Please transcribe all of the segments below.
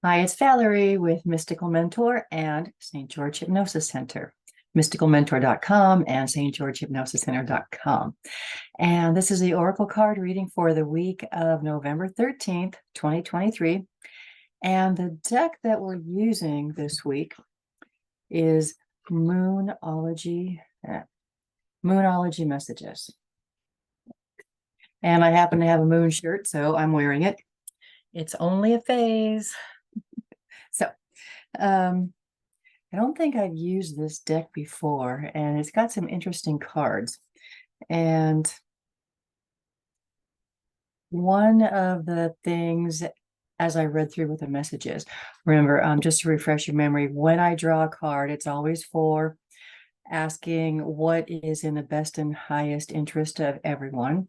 Hi, it's Valerie with Mystical Mentor and St. George Hypnosis Center, mysticalmentor.com and stgeorgehypnosiscenter.com. And this is the Oracle card reading for the week of November 13th, 2023. And the deck that we're using this week is Moonology Messages. And I happen to have a moon shirt, so I'm wearing it. It's only a phase. So, I don't think I've used this deck before, and it's got some interesting cards. And one of the things, as I read through with the messages, remember, just to refresh your memory, when I draw a card, it's always for asking what is in the best and highest interest of everyone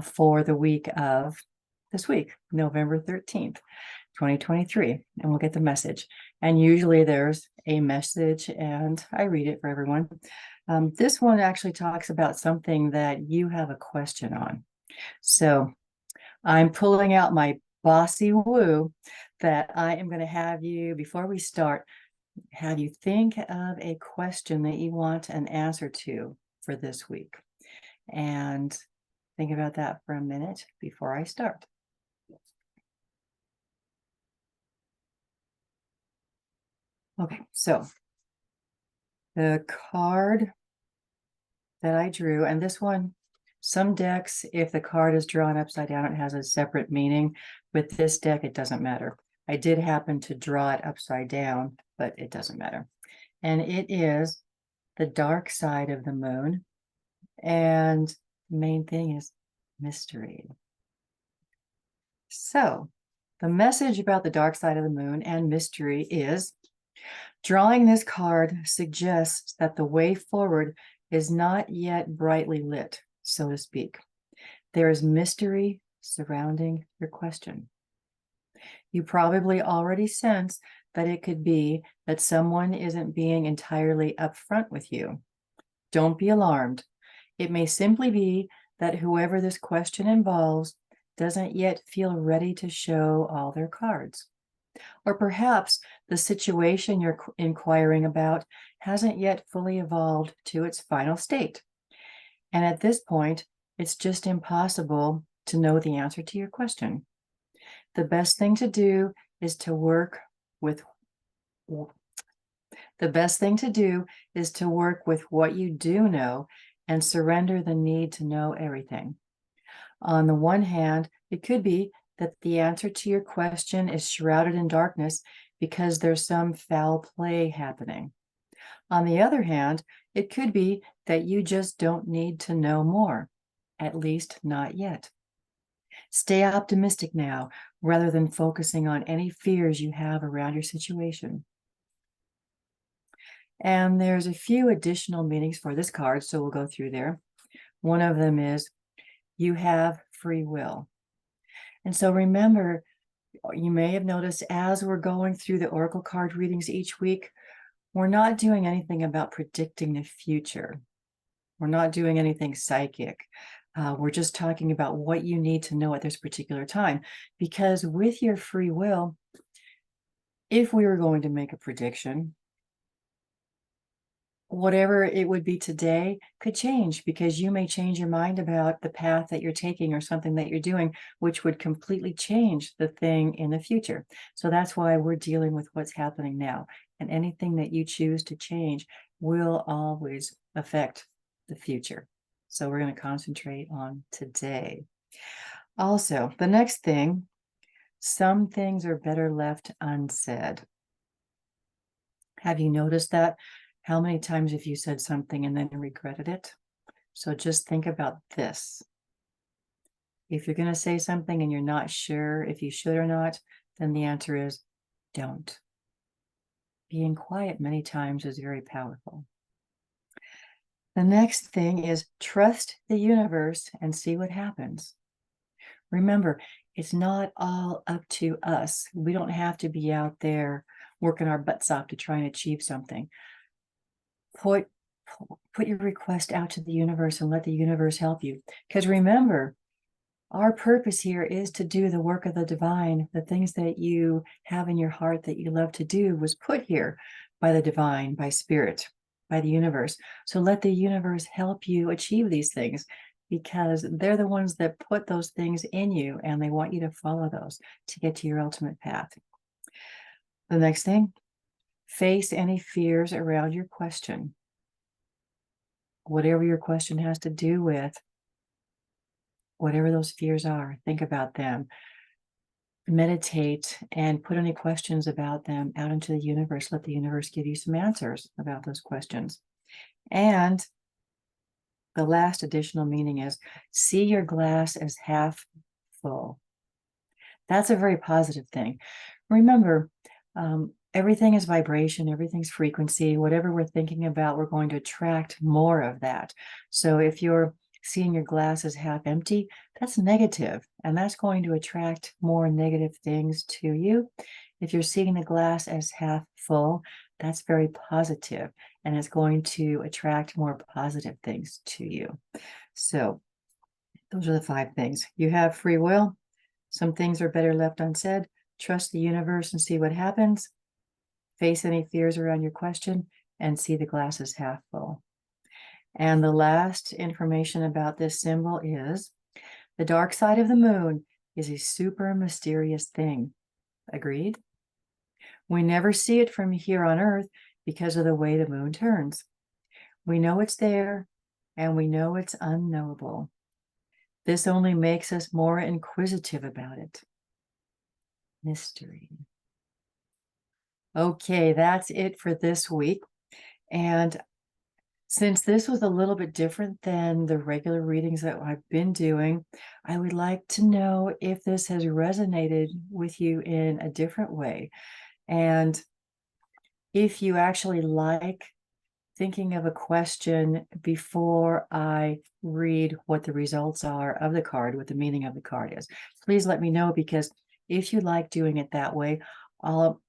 for the week of this week, November 13th. 2023, and we'll get the message. And usually there's a message and I read it for everyone. This one actually talks about something that you have a question on. So I'm pulling out my bossy woo that I am going to have you, before we start, have you think of a question that you want an answer to for this week. And think about that for a minute before I start. Okay, so the card that I drew, and this one, some decks, if the card is drawn upside down, it has a separate meaning. With this deck, it doesn't matter. I did happen to draw it upside down, but it doesn't matter. And it is the dark side of the moon. And the main thing is mystery. So the message about the dark side of the moon and mystery is, drawing this card suggests that the way forward is not yet brightly lit, so to speak. There is mystery surrounding your question. You probably already sense that it could be that someone isn't being entirely upfront with you. Don't be alarmed. It may simply be that whoever this question involves doesn't yet feel ready to show all their cards. Or perhaps the situation you're inquiring about hasn't yet fully evolved to its final state. And at this point, it's just impossible to know the answer to your question. The best thing to do is to work with what you do know and surrender the need to know everything. On the one hand, it could be that the answer to your question is shrouded in darkness because there's some foul play happening. On the other hand, it could be that you just don't need to know more, at least not yet. Stay optimistic now, rather than focusing on any fears you have around your situation. And there's a few additional meanings for this card, so we'll go through there. One of them is, you have free will. And so remember, you may have noticed as we're going through the Oracle card readings each week, we're not doing anything about predicting the future. We're not doing anything psychic. We're just talking about what you need to know at this particular time. Because with your free will, if we were going to make a prediction, whatever it would be today could change, because you may change your mind about the path that you're taking or something that you're doing, which would completely change the thing in the future. So that's why we're dealing with what's happening now. And anything that you choose to change will always affect the future. So we're going to concentrate on today. Also, the next thing, some things are better left unsaid. Have you noticed that? How many times have you said something and then regretted it? So just think about this. If you're going to say something and you're not sure if you should or not, then the answer is don't. Being quiet many times is very powerful. The next thing is trust the universe and see what happens. Remember, it's not all up to us. We don't have to be out there working our butts off to try and achieve something. Put your request out to the universe and let the universe help you. Because remember, Our purpose here is to do the work of the divine. The things that you have in your heart that you love to do was put here by the divine, by spirit, by the universe. So let the universe help you achieve these things, because they're the ones that put those things in you, and they want you to follow those to get to your ultimate path. The next thing, face any fears around your question. Whatever your question has to do with, whatever those fears are, think about them. Meditate and put any questions about them out into the universe. Let the universe give you some answers about those questions. And the last additional meaning is see your glass as half full. That's a very positive thing. Remember, everything is vibration, everything's frequency. Whatever we're thinking about, we're going to attract more of that. So if you're seeing your glass as half empty, that's negative, and that's going to attract more negative things to you. If you're seeing the glass as half full, that's very positive, and it's going to attract more positive things to you. So those are the 5 things. You have free will. Some things are better left unsaid. Trust the universe and see what happens. Face any fears around your question and see the glass as half full. And the last information about this symbol is the dark side of the moon is a super mysterious thing. Agreed? We never see it from here on Earth because of the way the moon turns. We know it's there, and we know it's unknowable. This only makes us more inquisitive about it. Mystery. Okay, that's it for this week. And since this was a little bit different than the regular readings that I've been doing, I would like to know if this has resonated with you in a different way. And if you actually like thinking of a question before I read what the results are of the card, what the meaning of the card is, please let me know, because if you like doing it that way, I'll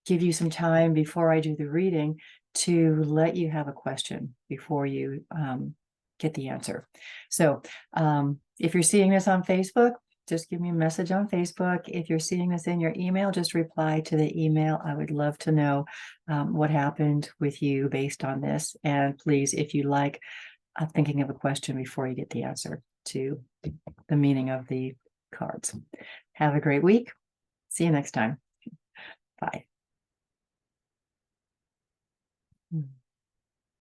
give you some time before I do the reading to let you have a question before you get the answer. So if you're seeing this on Facebook, just give me a message on Facebook. If you're seeing this in your email, just reply to the email. I would love to know what happened with you based on this. And please, if you like, thinking of a question before you get the answer to the meaning of the cards. Have a great week. See you next time. Bye.